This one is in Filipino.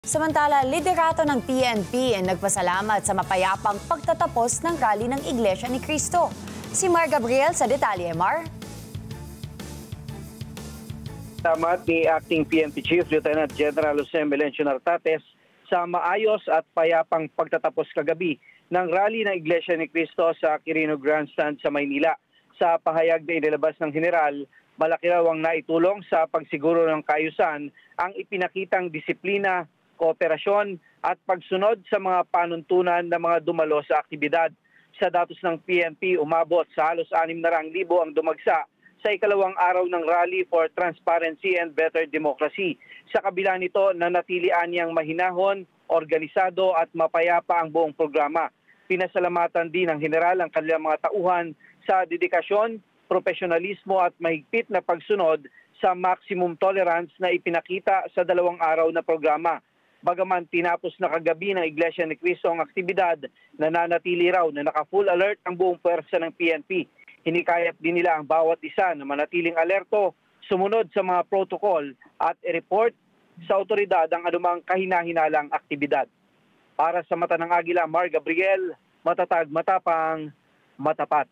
Samantala, liderato ng PNP ay nagpasalamat sa mapayapang pagtatapos ng rally ng Iglesia ni Cristo. Si Mar Gabriel sa detalye. Mar? Salamat ni Acting PNP Chief Lieutenant General Jose Melencio Nartates sa maayos at payapang pagtatapos kagabi ng rally ng Iglesia ni Cristo sa Quirino Grandstand sa Maynila. Sa pahayag na inilabas ng General, malaki raw ang naitulong sa pagsiguro ng kaayusan ang ipinakitang disiplina, kooperasyon at pagsunod sa mga panuntunan ng mga dumalo sa aktibidad. Sa datos ng PNP, umabot sa halos 600,000 ang dumagsa sa ikalawang araw ng Rally for Transparency and Better Democracy. Sa kabila nito, nanatilian niyang mahinahon, organisado at mapayapa ang buong programa. Pinasalamatan din ng General ang kanilang mga tauhan sa dedikasyon, profesionalismo at mahigpit na pagsunod sa maximum tolerance na ipinakita sa 2 araw na programa. Bagaman tinapos na kagabi ng Iglesia ni Cristo ang aktibidad, nananatili raw na naka-full alert ang buong puwersa ng PNP. Hinikayat din nila ang bawat isa na manatiling alerto, sumunod sa mga protocol at i-report sa otoridad ang anumang kahina-hinalang aktibidad. Para sa Mata ng Agila, Mar Gabriel, matatag, matapang, matapat.